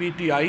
PTI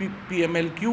PMLQ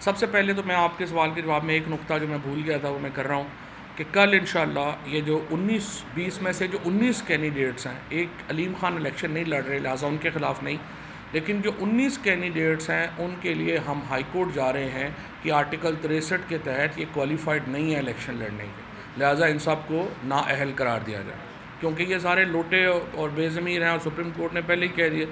سب سے پہلے تو میں آپ کے سوال کے جواب میں ایک نقطہ جو میں بھول گیا تھا وہ میں کر رہا ہوں کہ کل انشاءاللہ یہ جو 19-20 میں سے جو 19 کینڈیڈیٹس ہیں، ایک علیم خان الیکشن نہیں لڑ رہے لہٰذا ان کے خلاف نہیں، لیکن جو 19 کینڈیڈیٹس ہیں ان کے لیے ہم ہائی کورٹ جا رہے ہیں کہ آرٹیکل 63 کے تحت یہ کوالیفائڈ نہیں ہے الیکشن لڑنے کے، لہٰذا ان سب کو نااہل قرار دیا جائے، کیونکہ یہ سارے لوٹے اور بے ضمیر ہیں اور سپریم کورٹ نے پہلے ہی کہہ دیا.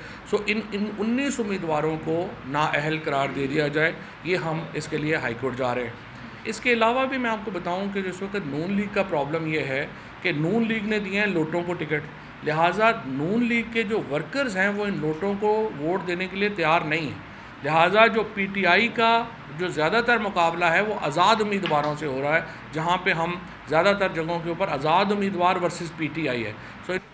ان 19 امیدواروں کو نااہل قرار دے دیا جائے، یہ ہم اس کے لیے ہائی کورٹ جا رہے ہیں. اس کے علاوہ بھی میں آپ کو بتاؤں کہ جس وقت نون لیگ کا پرابلم یہ ہے کہ نون لیگ نے دیے ہیں لوٹوں کو ٹکٹ، لہٰذا نون لیگ کے جو ورکرز ہیں وہ ان لوٹوں کو ووٹ دینے کے لیے تیار نہیں ہیں، لہٰذا جو پی ٹی آئی کا جو زیادہ تر مقابلہ ہے وہ آزاد امیدواروں سے ہو رہا ہے، جہاں پہ ہم زیادہ تر جگہوں کے اوپر آزاد امیدوار ورسز پی ٹی آئی ہے.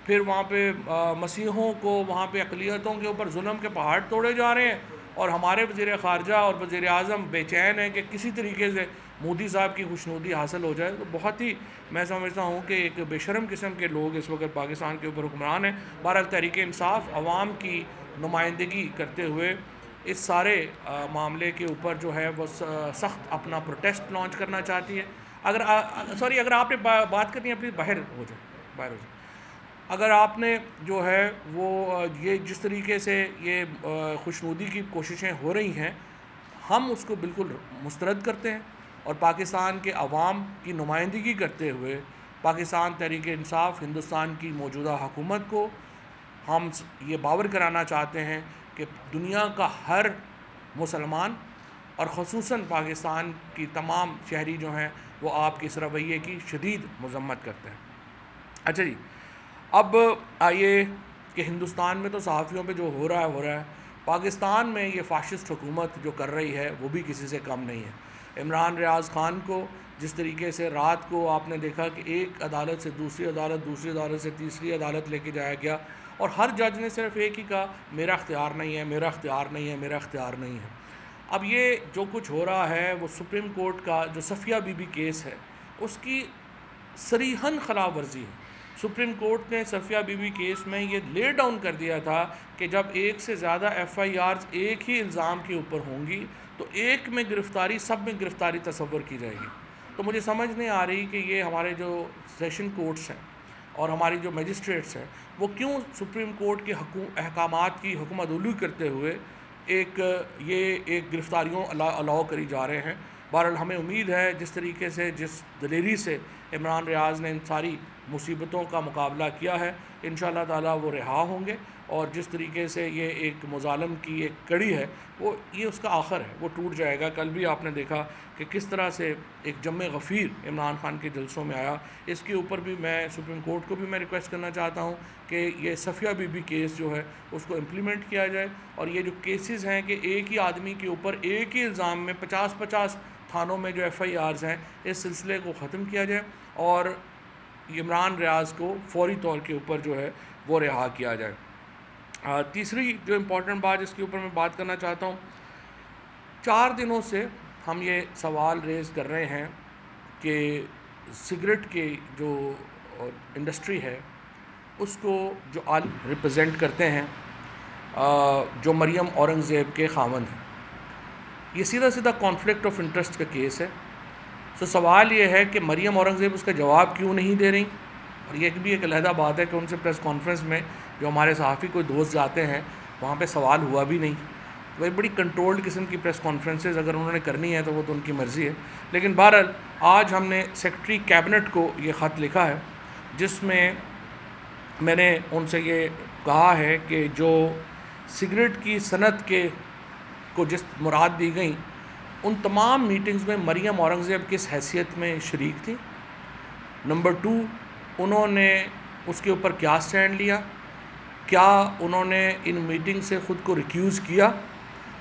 پھر وہاں پہ مسیحوں کو، وہاں پہ اقلیتوں کے اوپر ظلم کے پہاڑ توڑے جا رہے ہیں، اور ہمارے وزیر خارجہ اور وزیر اعظم بے چین ہیں کہ کسی طریقے سے مودی صاحب کی خوشنودی حاصل ہو جائے. تو بہت ہی میں سمجھتا ہوں کہ ایک بے شرم قسم کے لوگ اس وقت پاکستان کے اوپر حکمران ہیں. بہرحال تحریک انصاف عوام کی نمائندگی کرتے ہوئے اس سارے معاملے کے اوپر جو ہے وہ سخت اپنا پروٹیسٹ لانچ کرنا چاہتی ہے. اگر آپ نے بات کرنی ہے پلیز باہر ہو جائے. اگر آپ نے جو ہے وہ یہ جس طریقے سے یہ خوشنودی کی کوششیں ہو رہی ہیں، ہم اس کو بالکل مسترد کرتے ہیں، اور پاکستان کے عوام کی نمائندگی کرتے ہوئے پاکستان تحریک انصاف ہندوستان کی موجودہ حکومت کو ہم یہ باور کرانا چاہتے ہیں کہ دنیا کا ہر مسلمان اور خصوصاً پاکستان کی تمام شہری جو ہیں وہ آپ کے اس رویے کی شدید مذمت کرتے ہیں. اچھا جی، اب آئیے کہ ہندوستان میں تو صحافیوں پہ جو ہو رہا ہے پاکستان میں یہ فاشسٹ حکومت جو کر رہی ہے وہ بھی کسی سے کم نہیں ہے. عمران ریاض خان کو جس طریقے سے رات کو آپ نے دیکھا کہ ایک عدالت سے دوسری عدالت سے تیسری عدالت لے کے جایا گیا، اور ہر جج نے صرف ایک ہی کہا میرا اختیار نہیں ہے، میرا اختیار نہیں ہے، میرا اختیار نہیں ہے. اب یہ جو کچھ ہو رہا ہے وہ سپریم کورٹ کا جو صفیہ بی بی کیس ہے اس کی صریحاً خلاف ورزی ہے. سپریم کورٹ نے صفیہ بی بی کیس میں یہ لے ڈاؤن کر دیا تھا کہ جب ایک سے زیادہ ایف آئی آرز ایک ہی الزام کے اوپر ہوں گی تو ایک میں گرفتاری، سب میں گرفتاری تصور کی جائے گی. تو مجھے سمجھ نہیں آ رہی کہ یہ ہمارے جو سیشن کورٹس ہیں اور ہماری جو میجسٹریٹس ہیں وہ کیوں سپریم کورٹ کے احکامات کی حکم عدولی کرتے ہوئے ایک گرفتاریوں الاؤ کری جا رہے ہیں. بہرحال ہمیں امید ہے جس طریقے سے جس دلیری سے عمران ریاض نے ان ساری مصیبتوں کا مقابلہ کیا ہے، انشاءاللہ تعالیٰ وہ رہا ہوں گے، اور جس طریقے سے یہ ایک مظالم کی ایک کڑی ہے وہ یہ اس کا آخر ہے، وہ ٹوٹ جائے گا. کل بھی آپ نے دیکھا کہ کس طرح سے ایک جم غفیر عمران خان کے جلسوں میں آیا. اس کے اوپر بھی میں سپریم کورٹ کو بھی میں ریکویسٹ کرنا چاہتا ہوں کہ یہ صفیہ بی بی کیس جو ہے اس کو امپلیمنٹ کیا جائے، اور یہ جو کیسز ہیں کہ ایک ہی آدمی کے اوپر ایک ہی الزام میں 50 تھانوں میں جو ایف آئی آرز ہیں اس سلسلے کو ختم کیا جائے، اور عمران ریاض کو فوری طور کے اوپر جو ہے وہ رہا کیا جائے. تیسری جو امپورٹنٹ بات جس کے اوپر میں بات کرنا چاہتا ہوں، 4 دنوں سے ہم یہ سوال ریز کر رہے ہیں کہ سگریٹ کے جو انڈسٹری ہے اس کو جو ریپرزینٹ کرتے ہیں جو مریم اورنگزیب کے خاوند ہیں، یہ سیدھا کانفلکٹ آف انٹرسٹ کا کیس ہے. سوال یہ ہے کہ مریم اورنگزیب اس کا جواب کیوں نہیں دے رہی، اور یہ بھی ایک علیحدہ بات ہے کہ ان سے پریس کانفرنس میں جو ہمارے صحافی کوئی دوست جاتے ہیں وہاں پہ سوال ہوا بھی نہیں. وہ بڑی کنٹرولڈ قسم کی پریس کانفرنسز اگر انہوں نے کرنی ہے تو وہ تو ان کی مرضی ہے. لیکن بہرحال آج ہم نے سیکرٹری کیبنٹ کو یہ خط لکھا ہے جس میں میں نے ان سے یہ کہا ہے کہ جو سگریٹ کی صنعت کو جس مراد دی گئیں ان تمام میٹنگز میں مریم اورنگزیب کس حیثیت میں شریک تھی. نمبر 2، انہوں نے اس کے اوپر کیا سٹینڈ لیا، کیا انہوں نے ان میٹنگ سے خود کو ریکیوز کیا،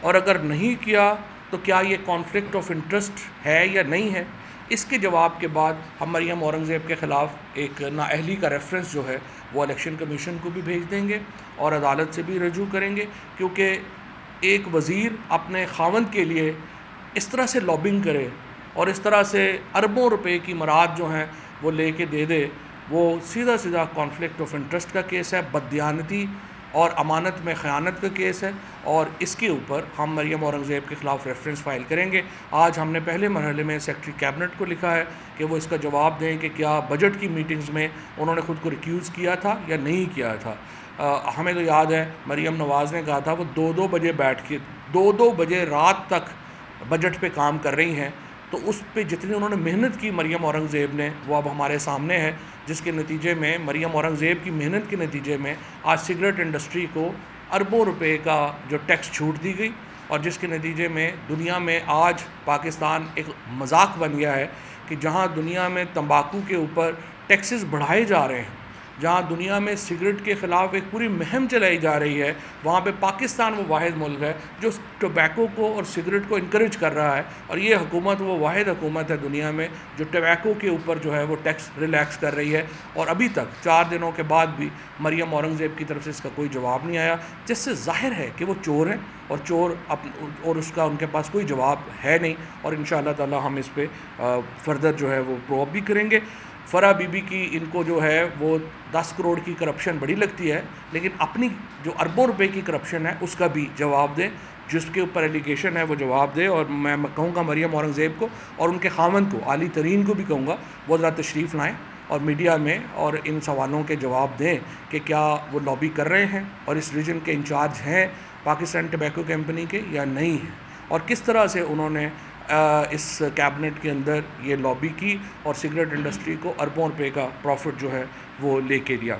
اور اگر نہیں کیا تو کیا یہ کانفلکٹ آف انٹرسٹ ہے یا نہیں ہے. اس کے جواب کے بعد ہم مریم اورنگزیب کے خلاف ایک نااہلی کا ریفرنس جو ہے وہ الیکشن کمیشن کو بھی بھیج دیں گے اور عدالت سے بھی رجوع کریں گے، کیونکہ ایک وزیر اپنے خاوند کے لیے اس طرح سے لابنگ کرے اور اس طرح سے اربوں روپے کی مراد جو ہیں وہ لے کے دے دے، وہ سیدھا کانفلکٹ آف انٹرسٹ کا کیس ہے. بددیانتی اور امانت میں خیانت کا کیس ہے، اور اس کے اوپر ہم مریم اورنگزیب کے خلاف ریفرنس فائل کریں گے۔ آج ہم نے پہلے مرحلے میں سیکرٹری کیبنٹ کو لکھا ہے کہ وہ اس کا جواب دیں کہ کیا بجٹ کی میٹنگز میں انہوں نے خود کو ریکیوز کیا تھا یا نہیں کیا تھا۔ ہمیں تو یاد ہے مریم نواز نے کہا تھا وہ 2 بجے بیٹھ کے 2 بجے رات تک بجٹ پہ کام کر رہی ہیں، تو اس پہ جتنی انہوں نے محنت کی مریم اورنگزیب نے وہ اب ہمارے سامنے ہے، جس کے نتیجے میں مریم اورنگزیب کی محنت کے نتیجے میں آج سگریٹ انڈسٹری کو اربوں روپے کا جو ٹیکس چھوٹ دی گئی، اور جس کے نتیجے میں دنیا میں آج پاکستان ایک مذاق بن گیا ہے کہ جہاں دنیا میں تمباکو کے اوپر ٹیکسز بڑھائے جا رہے ہیں، جہاں دنیا میں سگریٹ کے خلاف ایک پوری مہم چلائی جا رہی ہے، وہاں پہ پاکستان وہ واحد ملک ہے جو ٹوبیکو کو اور سگریٹ کو انکریج کر رہا ہے، اور یہ حکومت وہ واحد حکومت ہے دنیا میں جو ٹوبیکو کے اوپر جو ہے وہ ٹیکس ریلیکس کر رہی ہے، اور ابھی تک 4 دنوں کے بعد بھی مریم اورنگزیب کی طرف سے اس کا کوئی جواب نہیں آیا، جس سے ظاہر ہے کہ وہ چور ہیں، اور چور اور اس کا ان کے پاس کوئی جواب ہے نہیں، اور انشاءاللہ تعالی ہم اس پہ فردر جو ہے وہ پروب بھی کریں گے۔ فرح بی بی کی ان کو جو ہے وہ 10 کروڑ کی کرپشن بڑی لگتی ہے، لیکن اپنی جو اربوں روپے کی کرپشن ہے اس کا بھی جواب دیں، جس کے اوپر ایلیگیشن ہے وہ جواب دے، اور میں کہوں گا مریم اورنگزیب کو اور ان کے خاوند کو، عالی ترین کو بھی کہوں گا وہ ذرا تشریف لائیں اور میڈیا میں اور ان سوالوں کے جواب دیں کہ کیا وہ لابی کر رہے ہیں اور اس ریجن کے انچارج ہیں پاکستان ٹوبیکو کمپنی کے یا نہیں ہیں، اور کس طرح سے انہوں نے اس کیبنٹ کے اندر یہ لابی کی اور سگریٹ انڈسٹری کو اربوں روپے کا پروفٹ جو ہے وہ لے کے دیا۔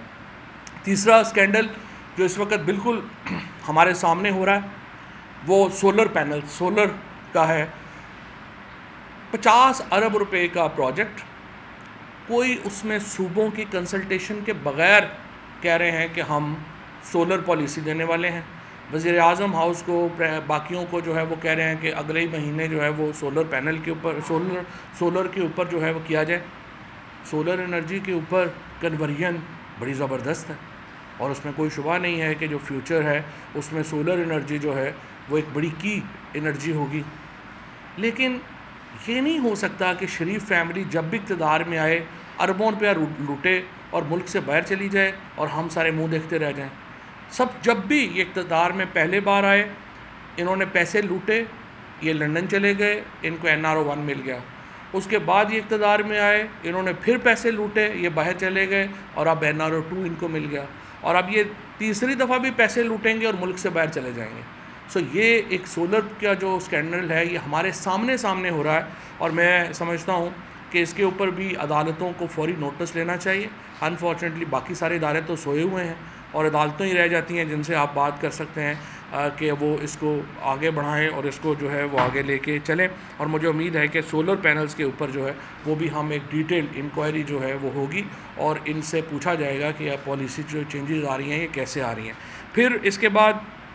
تیسرا سکینڈل جو اس وقت بالکل ہمارے سامنے ہو رہا ہے وہ سولر پینل، سولر کا ہے۔ 50 ارب روپے کا پروجیکٹ، کوئی اس میں صوبوں کی کنسلٹیشن کے بغیر کہہ رہے ہیں کہ ہم سولر پالیسی دینے والے ہیں۔ وزیر اعظم ہاؤس کو باقیوں کو جو ہے وہ کہہ رہے ہیں کہ اگلے ہی مہینے جو ہے وہ سولر پینل کے اوپر سولر کے اوپر جو ہے وہ کیا جائے۔ سولر انرجی کے اوپر کنورژن بڑی زبردست ہے، اور اس میں کوئی شبہ نہیں ہے کہ جو فیوچر ہے اس میں سولر انرجی جو ہے وہ ایک بڑی کی انرجی ہوگی۔ لیکن یہ نہیں ہو سکتا کہ شریف فیملی جب بھی اقتدار میں آئے اربوں روپیہ لوٹے اور ملک سے باہر چلی جائے اور ہم سارے منہ دیکھتے رہ جائیں۔ جب بھی یہ اقتدار میں پہلے بار آئے انہوں نے پیسے لوٹے، یہ لندن چلے گئے، ان کو NRO 1 مل گیا۔ اس کے بعد یہ اقتدار میں آئے انہوں نے پھر پیسے لوٹے، یہ باہر چلے گئے اور اب NRO 2 ان کو مل گیا، اور اب یہ تیسری دفعہ بھی پیسے لوٹیں گے اور ملک سے باہر چلے جائیں گے۔ یہ ایک سولر کا جو اسکینڈل ہے یہ ہمارے سامنے ہو رہا ہے، اور میں سمجھتا ہوں کہ اس کے اوپر بھی عدالتوں کو فوری نوٹس لینا چاہیے۔ انفارچونیٹلی باقی سارے ادارے تو سوئے ہوئے ہیں اور عدالتیں ہی رہ جاتی ہیں جن سے آپ بات کر سکتے ہیں کہ وہ اس کو آگے بڑھائیں اور اس کو جو ہے وہ آگے لے کے چلیں، اور مجھے امید ہے کہ سولر پینلز کے اوپر جو ہے وہ بھی ہم ایک ڈیٹیل انکوائری جو ہے وہ ہوگی اور ان سے پوچھا جائے گا کہ پالیسی جو چینجز آ رہی ہیں یہ کیسے آ رہی ہیں۔ پھر اس کے بعد